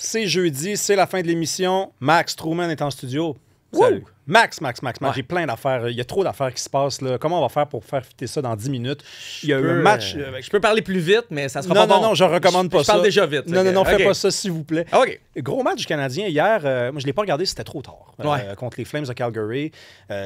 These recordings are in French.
C'est jeudi, c'est la fin de l'émission. Max Truman est en studio. Salut. Max. Ouais. J'ai plein d'affaires. Il y a trop d'affaires qui se passent. Là. Comment on va faire pour faire fitter ça dans 10 minutes? Il y a eu un match. Je peux parler plus vite, mais ça sera pas bon. Non, je recommande pas ça. Je parle déjà vite. Non, fais pas ça, s'il vous plaît. OK. Gros match du Canadien hier. Moi, je l'ai pas regardé, c'était trop tard. Ouais. Contre les Flames de Calgary.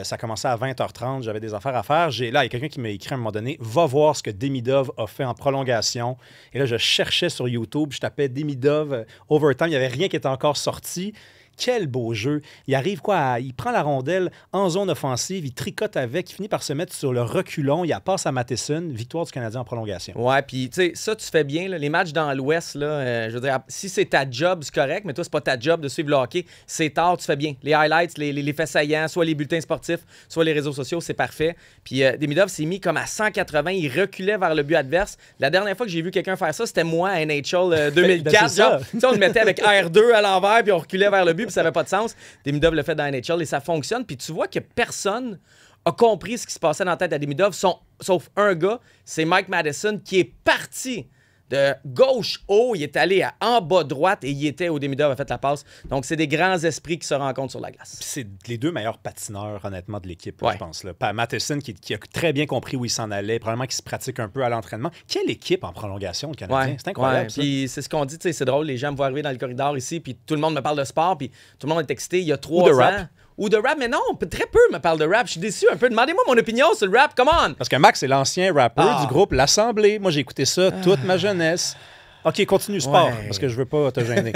Ça commençait à 20h30. J'avais des affaires à faire. Là, il y a quelqu'un qui m'a écrit à un moment donné, va voir ce que Demidov a fait en prolongation. Et là, je cherchais sur YouTube, je tapais Demidov overtime. Il n'y avait rien qui était encore sorti. Quel beau jeu. Il arrive il prend la rondelle en zone offensive, il tricote avec, il finit par se mettre sur le reculon, il la passe à Matheson, victoire du Canadien en prolongation. Ouais, puis tu sais, ça, tu fais bien. Là, les matchs dans l'Ouest, là, je veux dire, si c'est ta job, c'est correct, mais toi, c'est pas ta job de suivre le hockey. C'est tard, tu fais bien. Les highlights, les faits saillants, soit les bulletins sportifs, soit les réseaux sociaux, c'est parfait. Puis Demidov s'est mis comme à 180, il reculait vers le but adverse. La dernière fois que j'ai vu quelqu'un faire ça, c'était moi à NHL 2004. Genre, on le mettait avec R2 à l'envers, puis on reculait vers le but, puis ça n'avait pas de sens. Demidov le fait dans NHL et ça fonctionne. Puis tu vois que personne a compris ce qui se passait dans la tête à Demidov, sauf un gars, c'est Mike Matheson, qui est parti de gauche haut, il est allé en bas droite et il était où Demidov a fait la passe. Donc, c'est des grands esprits qui se rencontrent sur la glace. Puis c'est les deux meilleurs patineurs, honnêtement, de l'équipe, Ouais. je pense. Là. Matheson, qui a très bien compris où il s'en allait, probablement qui se pratique un peu à l'entraînement. Quelle équipe en prolongation, le Canadien? Ouais, C'est incroyable, ouais. ça. Puis c'est ce qu'on dit, tu sais, c'est drôle, les gens me voient arriver dans le corridor ici, puis tout le monde me parle de sport, puis tout le monde est excité. Il y a 3 ans. rap. Ou de rap, mais non, très peu me parlent de rap. Je suis déçu un peu. Demandez-moi mon opinion sur le rap, come on! Parce que Max, c'est l'ancien rappeur Ah. du groupe L'Assemblée. Moi, j'ai écouté ça toute ma jeunesse. OK, continue sport, Ouais. parce que je veux pas te gêner.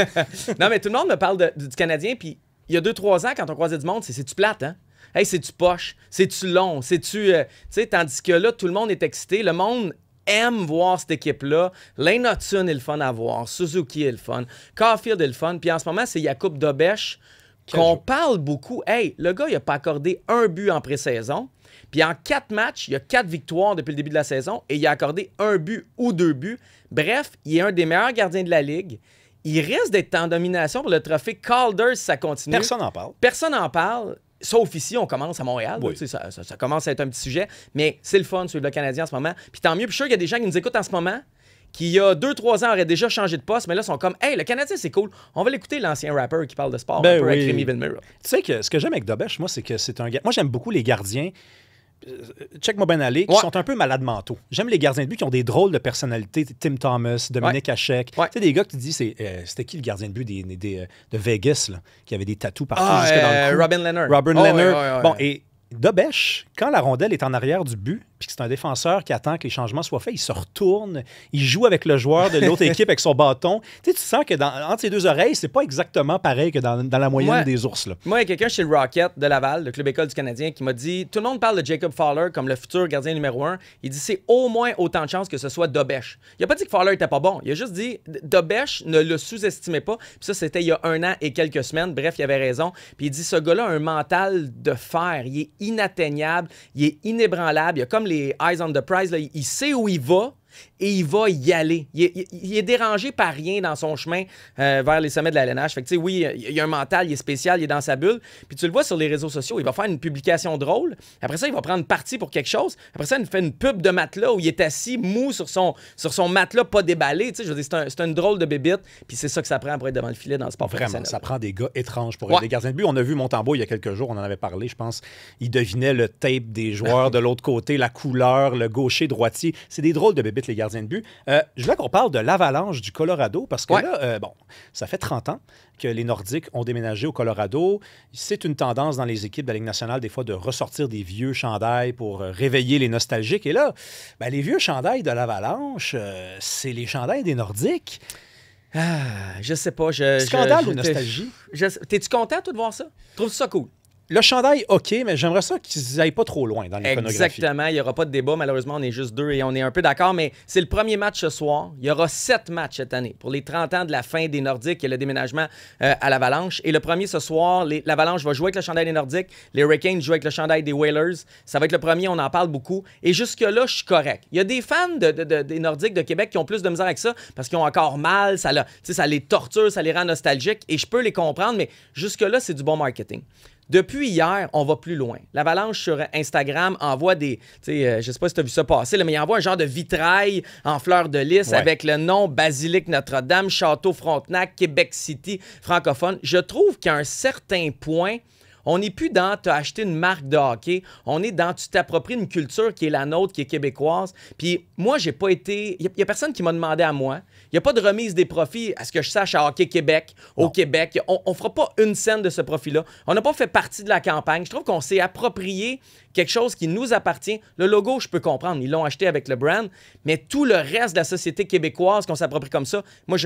Non, mais tout le monde me parle du Canadien, puis il y a 2-3 ans, quand on croisait du monde, c'est-tu plate, hein? Hey, c'est-tu poche? C'est-tu long? C'est-tu... tu sais, tandis que là, tout le monde est excité. Le monde aime voir cette équipe-là. Lane Hudson est le fun à voir. Suzuki est le fun. Caulfield est le fun. Puis en ce moment, c'est Jakub Dobeš qu'on parle beaucoup. Hey, le gars, il n'a pas accordé un but en pré-saison. Puis en 4 matchs, il y a 4 victoires depuis le début de la saison et il a accordé un but ou 2 buts. Bref, il est un des meilleurs gardiens de la Ligue. Il risque d'être en domination pour le trophée Calder si ça continue. Personne n'en parle. Personne n'en parle. Sauf ici, on commence à Montréal. Oui. Là, tu sais, ça commence à être un petit sujet. Mais c'est le fun sur le Canadien en ce moment. Puis tant mieux. Puis je suis sûr qu'il y a des gens qui nous écoutent en ce moment qui, il y a 2-3 ans, auraient déjà changé de poste, mais là, sont comme « Hey, le Canadien, c'est cool. On va l'écouter, l'ancien rappeur qui parle de sport, un peu avec Rémi Villemur. » Tu sais que ce que j'aime avec Dobeš, moi, c'est que c'est un gars... Moi, j'aime beaucoup les gardiens. Check-moi bien aller, qui sont un peu malades mentaux. J'aime les gardiens de but qui ont des drôles de personnalités. Tim Thomas, Dominique Hachek. Tu sais, des gars que tu dis, c'était qui le gardien de but de Vegas, là, qui avait des tatous partout jusque dans le cou? Robin Leonard. Robin Leonard. Ouais. Bon, et Dobeš, quand la rondelle est en arrière du but, puis que c'est un défenseur qui attend que les changements soient faits, il se retourne, il joue avec le joueur de l'autre équipe avec son bâton. Tu sais, tu sens que entre ses deux oreilles, c'est pas exactement pareil que dans la moyenne des ours. Là. Moi, il y a quelqu'un chez le Rocket de Laval, le club école du Canadien, qui m'a dit tout le monde parle de Jacob Fowler comme le futur gardien numéro 1. Il dit c'est au moins autant de chances que ce soit Dobeš. Il a pas dit que Fowler était pas bon. Il a juste dit Dobeš ne le sous-estimez pas. Puis ça, c'était il y a 1 an et quelques semaines. Bref, il avait raison. Puis il dit ce gars-là a un mental de fer. Il est inatteignable. Il est inébranlable. Il a comme les eyes on the prize. Là. Il sait où il va. Et il va y aller. Il est dérangé par rien dans son chemin vers les sommets de la LNH. Fait que, tu sais, oui, il y a un mental, il est spécial, il est dans sa bulle. Puis tu le vois sur les réseaux sociaux, il va faire une publication drôle. Après ça, il va prendre parti pour quelque chose. Après ça, il fait une pub de matelas où il est assis mou sur son matelas pas déballé. Tu sais, je veux dire, c'est une drôle de bébite. Puis c'est ça que ça prend pour être devant le filet dans le sport professionnel. Vraiment, ça prend des gars étranges pour être des gardiens de but. On a vu Montembeau il y a quelques jours, on en avait parlé, je pense. Il devinait le tape des joueurs de l'autre côté, la couleur, le gaucher, droitier. C'est des drôles de bébites, les gardiens de but. Je voulais qu'on parle de l'Avalanche du Colorado parce que là, bon, ça fait 30 ans que les Nordiques ont déménagé au Colorado. C'est une tendance dans les équipes de la Ligue nationale, des fois, de ressortir des vieux chandails pour réveiller les nostalgiques. Et là, ben, les vieux chandails de l'Avalanche, c'est les chandails des Nordiques. Je sais pas. Scandale ou nostalgie? T'es-tu content, toi, de voir ça? Trouves-tu ça cool? Le chandail, OK, mais j'aimerais ça qu'ils n'aillent pas trop loin dans l'iconographie. Exactement. Il n'y aura pas de débat. Malheureusement, on est juste 2 et on est un peu d'accord, mais c'est le premier match ce soir. Il y aura 7 matchs cette année pour les 30 ans de la fin des Nordiques et le déménagement à l'Avalanche. Et le premier ce soir, l'Avalanche va jouer avec le chandail des Nordiques. Les Hurricanes jouent avec le chandail des Whalers. Ça va être le premier, on en parle beaucoup. Et jusque-là, je suis correct. Il y a des fans des Nordiques de Québec qui ont plus de misère avec ça parce qu'ils ont encore mal. Ça les torture, ça les rend nostalgiques. Et je peux les comprendre, mais jusque-là, c'est du bon marketing. Depuis hier, on va plus loin. L'Avalanche sur Instagram envoie des... je sais pas si tu as vu ça passer, là, mais il envoie un genre de vitrail en fleurs de lys avec le nom Basilique Notre-Dame, Château Frontenac, Québec City, francophone. Je trouve qu'à un certain point... On n'est plus dans t'as acheté une marque de hockey. On est dans tu t'appropries une culture qui est la nôtre, qui est québécoise. Puis moi, j'ai pas été... Il n'y a personne qui m'a demandé à moi. Il n'y a pas de remise des profits, à ce que je sache, à Hockey Québec, au Québec. On ne fera pas une scène de ce profit-là. On n'a pas fait partie de la campagne. Je trouve qu'on s'est approprié quelque chose qui nous appartient. Le logo, je peux comprendre. Ils l'ont acheté avec le brand. Mais tout le reste de la société québécoise qu'on s'approprie comme ça, moi,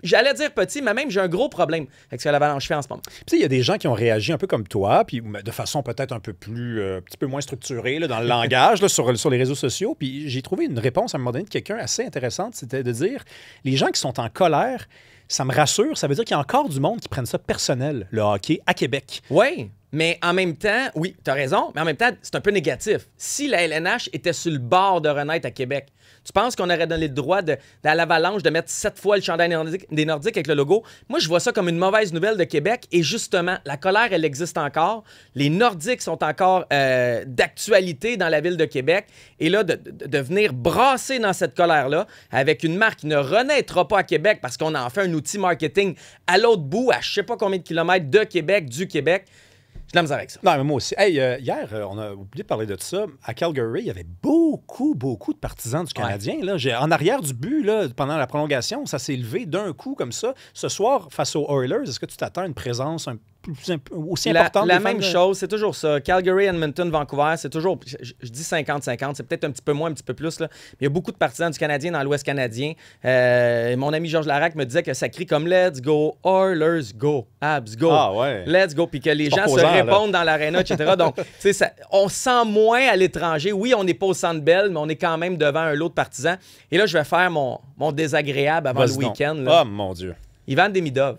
j'allais dire petit, mais même j'ai un gros problème avec ce que l'Avalanche fait en ce moment. Tu sais, il y a des gens qui ont réagi un peu comme toi, puis de façon peut-être un peu plus, un petit peu moins structurée là, dans le langage, là, sur les réseaux sociaux. Puis j'ai trouvé une réponse à un moment donné de quelqu'un assez intéressante, c'était de dire, les gens qui sont en colère, ça me rassure, ça veut dire qu'il y a encore du monde qui prennent ça personnel, le hockey, à Québec. Oui, mais en même temps, oui, tu as raison, mais en même temps, c'est un peu négatif. Si la LNH était sur le bord de renaître à Québec, tu penses qu'on aurait donné le droit à l'Avalanche de mettre 7 fois le chandail des Nordiques avec le logo? Moi, je vois ça comme une mauvaise nouvelle de Québec. Et justement, la colère, elle existe encore. Les Nordiques sont encore d'actualité dans la ville de Québec. Et là, de venir brasser dans cette colère-là avec une marque qui ne renaîtra pas à Québec parce qu'on en fait un outil marketing à l'autre bout, à je sais pas combien de kilomètres de Québec, du Québec. J'ai de la misère avec ça. Non, mais moi aussi. Hey, hier, on a oublié de parler de ça. À Calgary, il y avait beaucoup de partisans du Canadien. Là. En arrière du but, là, pendant la prolongation, ça s'est levé d'un coup comme ça. Ce soir, face aux Oilers, est-ce que tu t'attends à une présence aussi importante? La même chose, c'est toujours ça. Calgary, Edmonton, Vancouver, c'est toujours, je dis 50-50, c'est peut-être un petit peu moins, un petit peu plus, là, mais il y a beaucoup de partisans du Canadien dans l'Ouest canadien. Mon ami Georges Larac me disait que ça crie comme « Let's go, Oilers, go, Habs, go, let's go », puis que les gens se répondent dans l'aréna, etc. Donc, tu sais, on sent moins à l'étranger. Oui, on n'est pas au Centre Bell, mais on est quand même devant un lot de partisans. Et là, je vais faire mon désagréable avant le week-end. Oh, mon Dieu. Ivan Demidov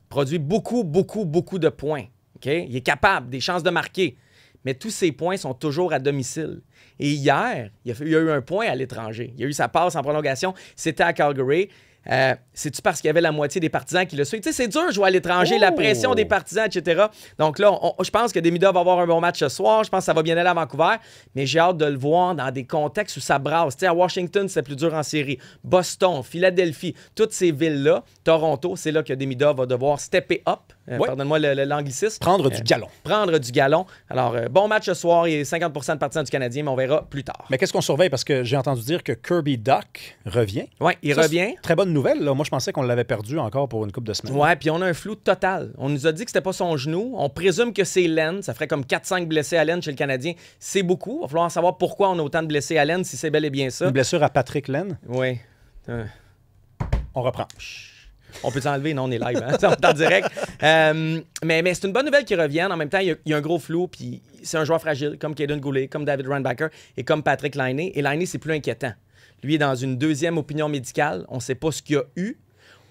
produit beaucoup de points. Okay? Il est capable, des chances de marquer. Mais tous ses points sont toujours à domicile. Et hier, il y a eu un point à l'étranger. Il y a eu sa passe en prolongation. C'était à Calgary. C'est-tu parce qu'il y avait la moitié des partisans qui le suivent? Tu sais, c'est dur de jouer à l'étranger, la pression des partisans, etc. Donc là, je pense que Demidov va avoir un bon match ce soir. Je pense que ça va bien aller à Vancouver. Mais j'ai hâte de le voir dans des contextes où ça brasse. Tu sais, à Washington, c'est plus dur en série. Boston, Philadelphie, toutes ces villes-là. Toronto, c'est là que Demidov va devoir stepper up. Pardonne-moi l'anglicisme. Prendre du galon. Prendre du galon. Alors, bon match ce soir. Il y a 50% de partisans du Canadien, mais on verra plus tard. Mais qu'est-ce qu'on surveille? Parce que j'ai entendu dire que Kirby Dach revient. Oui, il revient. Très bonne nouvelle. Là. Moi, je pensais qu'on l'avait perdu encore pour une couple de semaines. Oui, puis on a un flou total. On nous a dit que c'était pas son genou. On présume que c'est l'aine. Ça ferait comme 4-5 blessés à l'aine chez le Canadien. C'est beaucoup. Il va falloir savoir pourquoi on a autant de blessés à l'aine, si c'est bel et bien ça. Une blessure à Patrick Laine? Oui. On reprend. On peut s'enlever, non, on est live, hein? On est en direct. Mais c'est une bonne nouvelle qu'il revienne. En même temps, il y a un gros flou, puis c'est un joueur fragile, comme Kaden Goulet, comme David Reinbacher et comme Patrick Laine. Et Laine, c'est plus inquiétant. Lui est dans une deuxième opinion médicale. On ne sait pas ce qu'il a eu.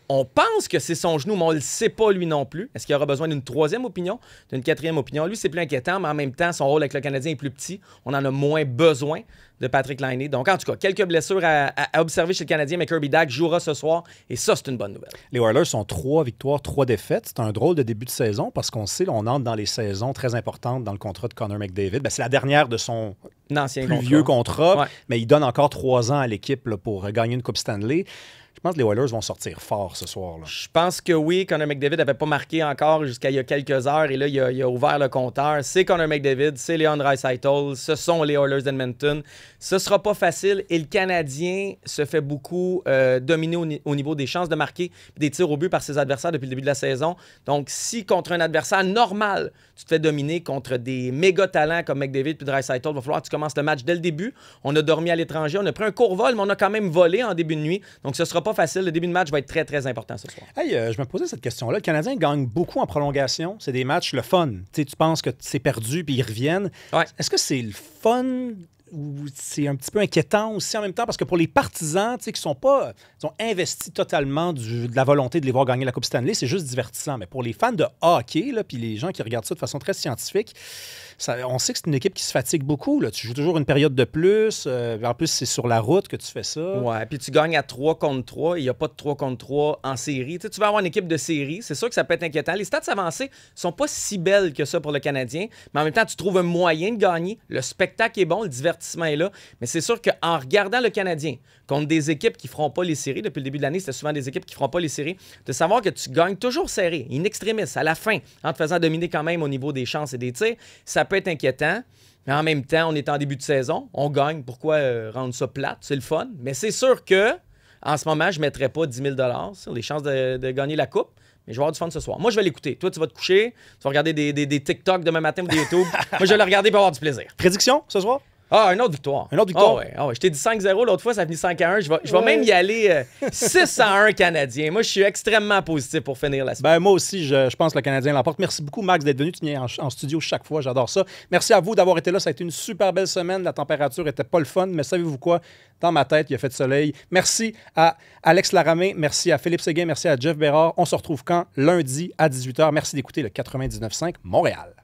On pense que c'est son genou, mais on ne le sait pas lui non plus. Est-ce qu'il aura besoin d'une troisième opinion, d'une quatrième opinion? Lui, c'est plus inquiétant, mais en même temps, son rôle avec le Canadien est plus petit. On en a moins besoin de Patrick Laine. Donc, en tout cas, quelques blessures à observer chez le Canadien, mais Kirby Dach jouera ce soir, et ça, c'est une bonne nouvelle. Les Oilers sont 3 victoires, 3 défaites. C'est un drôle de début de saison parce qu'on sait, là, on entre dans les saisons très importantes dans le contrat de Connor McDavid. Ben, c'est la dernière de son vieux contrat, mais il donne encore 3 ans à l'équipe là, pour gagner une Coupe Stanley. Je pense que les Oilers vont sortir fort ce soir. Là. Je pense que oui. Connor McDavid n'avait pas marqué encore jusqu'à il y a quelques heures. Et là, il a ouvert le compteur. C'est Connor McDavid, c'est Leon Draisaitl, ce sont les Oilers d'Edmonton. Ce ne sera pas facile. Et le Canadien se fait beaucoup dominer au niveau des chances de marquer et des tirs au but par ses adversaires depuis le début de la saison. Donc, si contre un adversaire normal, tu te fais dominer contre des méga talents comme McDavid et Draisaitl, il va falloir que tu commences le match dès le début. On a dormi à l'étranger. On a pris un court vol, mais on a quand même volé en début de nuit. Donc, ce ne sera pas facile. Le début de match va être très, très important ce soir. Hey, je me posais cette question-là. Le Canadien gagne beaucoup en prolongation. C'est des matchs le fun. Tu penses que c'est perdu puis ils reviennent. Ouais. Est-ce que c'est le fun où c'est un petit peu inquiétant aussi en même temps, parce que pour les partisans, tu sais, qui sont pas... Ils ont investi totalement de la volonté de les voir gagner la Coupe Stanley, c'est juste divertissant. Mais pour les fans de hockey, là, puis les gens qui regardent ça de façon très scientifique, on sait que c'est une équipe qui se fatigue beaucoup. Là. Tu joues toujours une période de plus. En plus, c'est sur la route que tu fais ça. Ouais, puis tu gagnes à 3 contre 3. Il n'y a pas de 3 contre 3 en série. Tu sais, tu vas avoir une équipe de série. C'est sûr que ça peut être inquiétant. Les stats avancées sont pas si belles que ça pour le Canadien, mais en même temps, tu trouves un moyen de gagner. Le spectacle est bon, le divertissement est là. Mais c'est sûr qu'en regardant le Canadien contre des équipes qui ne feront pas les séries, depuis le début de l'année, c'était souvent des équipes qui ne feront pas les séries, de savoir que tu gagnes toujours serré, in extremis, à la fin, en te faisant dominer quand même au niveau des chances et des tirs, ça peut être inquiétant. Mais en même temps, on est en début de saison, on gagne. Pourquoi rendre ça plate? C'est le fun. Mais c'est sûr que en ce moment, je ne mettrais pas 10 000 sur les chances de gagner la Coupe. Mais je vais avoir du fun ce soir. Moi, je vais l'écouter. Toi, tu vas te coucher, tu vas regarder des TikTok demain matin ou des YouTube. Moi, je vais le regarder pour avoir du plaisir. Prédiction ce soir? Ah, une autre victoire. Une autre victoire? Ah ouais. Je t'ai dit 5-0 l'autre fois, ça a fini 5-1. Je vais même y aller 6-1 Canadien. Moi, je suis extrêmement positif pour finir la semaine. Ben, moi aussi, je pense que le Canadien l'emporte. Merci beaucoup, Max, d'être venu. Tu viens en studio chaque fois. J'adore ça. Merci à vous d'avoir été là. Ça a été une super belle semaine. La température était pas le fun, mais savez-vous quoi? Dans ma tête, il a fait de soleil. Merci à Alex Laramé. Merci à Philippe Séguin. Merci à Jeff Bérard. On se retrouve quand? Lundi à 18h. Merci d'écouter le 99.5 Montréal.